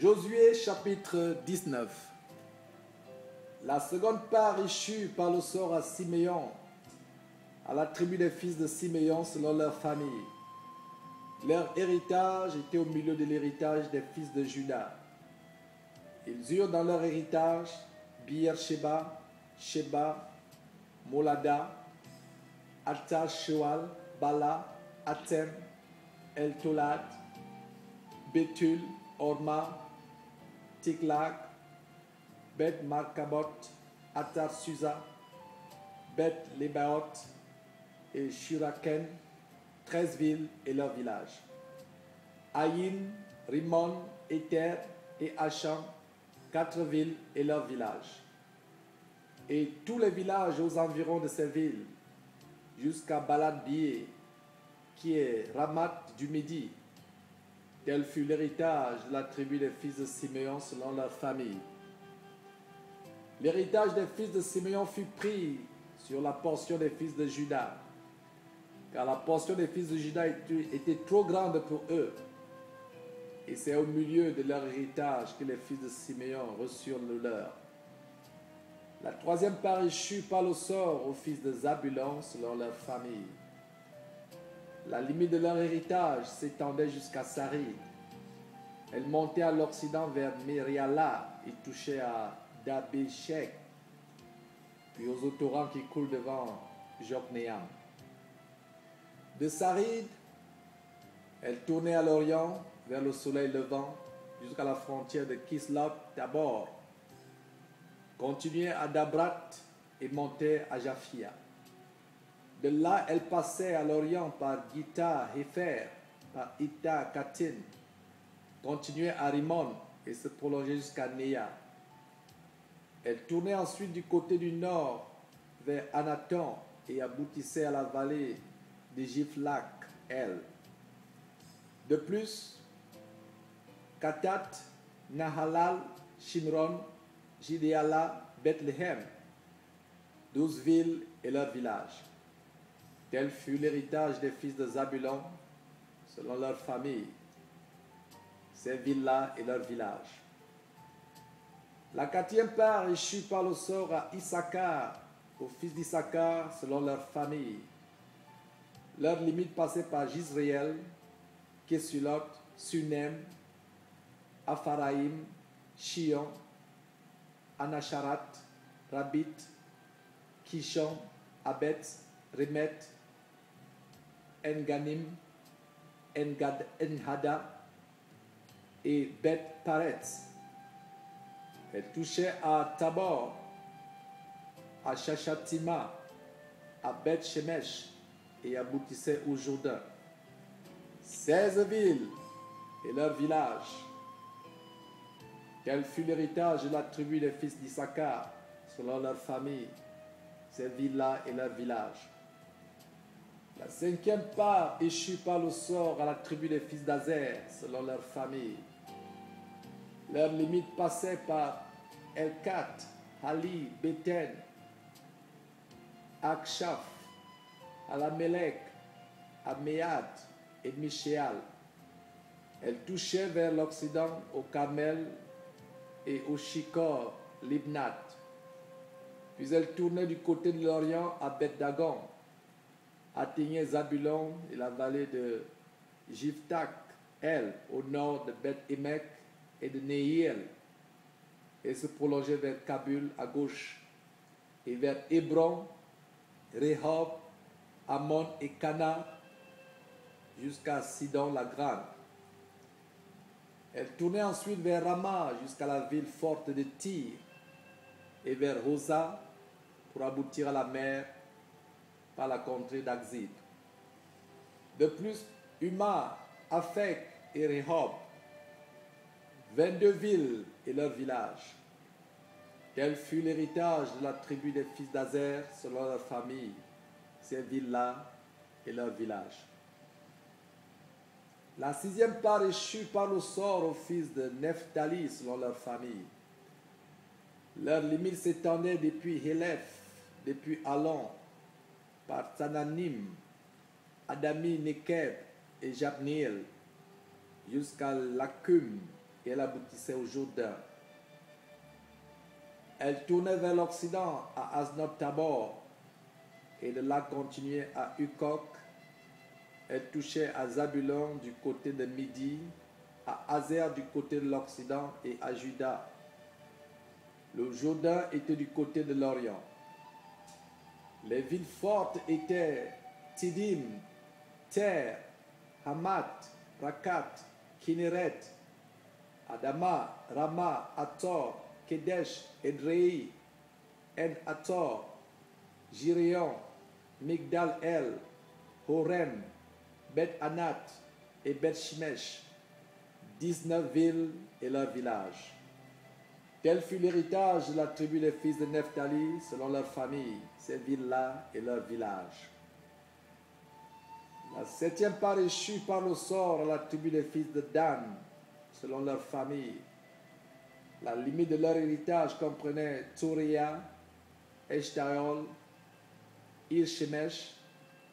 Josué chapitre 19. La seconde part échut par le sort à Siméon, à la tribu des fils de Siméon selon leur famille. Leur héritage était au milieu de l'héritage des fils de Juda. Ils eurent dans leur héritage Beer-Sheba, Sheba, Molada, Atar-Shoal, Bala, Atem, El-Tolad, Béthul, Orma, Tiklag, Beth-Markabot, Atar-Susa, Beth-Lebaot et Shuraken, 13 villes et leurs villages. Aïn, Rimon, Éther et Achan, 4 villes et leurs villages. Et tous les villages aux environs de ces villes, jusqu'à Balad-Bié, qui est Ramat du Midi. Tel fut l'héritage de la tribu des fils de Siméon selon leur famille. L'héritage des fils de Siméon fut pris sur la portion des fils de Juda, car la portion des fils de Juda était trop grande pour eux. Et c'est au milieu de leur héritage que les fils de Siméon reçurent le leur. La troisième part échut par le sort aux fils de Zabulon selon leur famille. La limite de leur héritage s'étendait jusqu'à Sarid. Elle montait à l'occident vers Mériala et touchait à Dabéchek, puis aux eaux torrents qui coulent devant Jokneam. De Sarid, elle tournait à l'orient vers le soleil levant jusqu'à la frontière de Kisloth-Tabor, continuait à Dabrat et montait à Japhia. De là, elle passait à l'orient par Gita-Hefer, par Ita-Katin, continuait à Rimon et se prolongeait jusqu'à Néa. Elle tournait ensuite du côté du nord vers Anaton et aboutissait à la vallée de Jiflak-El. De plus, Katat, Nahalal, Shimron, Jidéala, Bethléem, 12 villes et leurs villages. Tel fut l'héritage des fils de Zabulon, selon leur famille, ces villes-là et leurs villages. La quatrième part échut par le sort à Issachar, aux fils d'Issachar, selon leur famille. Leur limite passait par Jisraël, Kesulot, Sunem, Apharaïm, Shion, Anacharat, Rabit, Kishon, Abet, Rimet, Enganim, Enhada et Beth-Paretz. Elle touchait à Tabor, à Shashatima, à Beth-Shemesh et aboutissait au Jourdain. 16 villes et leurs villages. Quel fut l'héritage de la tribu des fils d'Issachar, selon leur famille, ces villes-là et leurs villages. La cinquième part échut par le sort à la tribu des fils d'Azer, selon leur famille. Leur limite passait par Elkat, Hali, Béten, Akshaf, Alamelech, Améad et Michéal. Elle touchait vers l'occident au Carmel et au Shikor, Libnat. Puis elle tournait du côté de l'Orient à Beth-Dagon, atteignait Zabulon et la vallée de Jiftak, elle, au nord de Beth-Emek et de Nehiel, et se prolongeait vers Kabul à gauche, et vers Hébron, Rehob, Ammon et Cana, jusqu'à Sidon la Grande. Elle tournait ensuite vers Rama jusqu'à la ville forte de Tyr, et vers Rosa pour aboutir à la mer par la contrée d'Axib. De plus, Uma, Afek et Rehob, 22 villes et leurs villages. Tel fut l'héritage de la tribu des fils d'Azer selon leur famille, ces villes-là et leurs villages. La sixième part échut par le sort aux fils de Nephtali selon leur famille. Leur limite s'étendait depuis Hélèph, depuis Alon, par Tananim, Adami, Nekeb et Jabniel, jusqu'à Lakum et elle aboutissait au Jourdain. Elle tournait vers l'Occident à Aznot-Tabor et le lac continuait à Hukok. Elle touchait à Zabulon du côté de Midi, à Hazer du côté de l'Occident et à Juda. Le Jourdain était du côté de l'Orient. Les villes fortes étaient Tidim, Ter, Hamat, Rakat, Kinneret, Adama, Rama, Ator, Kedesh, Edrei, En-Ator, Gireon, Migdal-El, Horem, Beth-Anat et Beth-Shemesh, 19 villes et leurs villages. Tel fut l'héritage de la tribu des fils de Nephtali selon leur famille, ces villes-là et leurs villages. La 7e part échut par le sort à la tribu des fils de Dan, selon leur famille. La limite de leur héritage comprenait Touria, Eshtaol, Ir-Shemesh,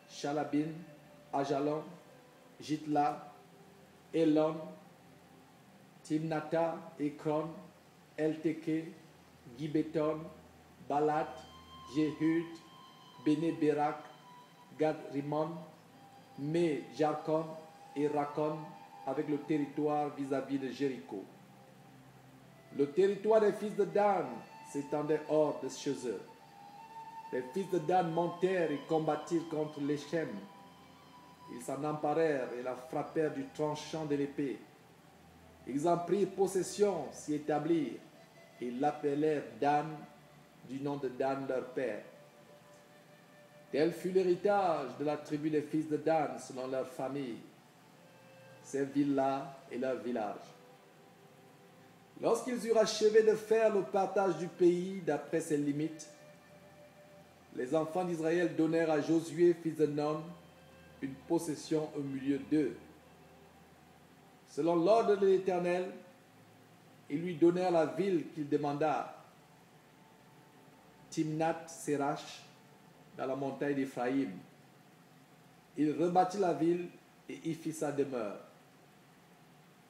Shalabin, Ajalon, Jitla, Elon, Timnata, Ekron, Elteke, Gibeton, Balat, Jehud, Bene-Berak, Gad-Rimon, Me, Jarkon et Rakon avec le territoire vis-à-vis de Jéricho. Le territoire des fils de Dan s'étendait hors de chez eux. Les fils de Dan montèrent et combattirent contre l'Échem. Ils s'en emparèrent et la frappèrent du tranchant de l'épée. Ils en prirent possession, s'y établirent, et l'appelèrent Dan, du nom de Dan leur père. Tel fut l'héritage de la tribu des fils de Dan selon leur famille, ces villes-là et leurs villages. Lorsqu'ils eurent achevé de faire le partage du pays d'après ses limites, les enfants d'Israël donnèrent à Josué, fils de Nun, une possession au milieu d'eux. Selon l'ordre de l'Éternel, ils lui donnèrent la ville qu'il demanda, Timnath-Serach, dans la montagne d'Éphraïm. Il rebâtit la ville et y fit sa demeure.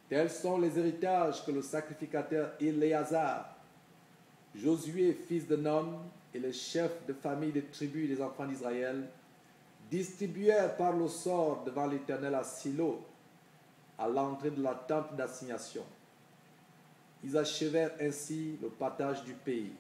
Tels sont les héritages que le sacrificateur Éléazar, Josué, fils de Nun, et les chefs de famille des tribus des enfants d'Israël distribuèrent par le sort devant l'Éternel à Silo, à l'entrée de la tente d'assignation. Ils achevèrent ainsi le partage du pays.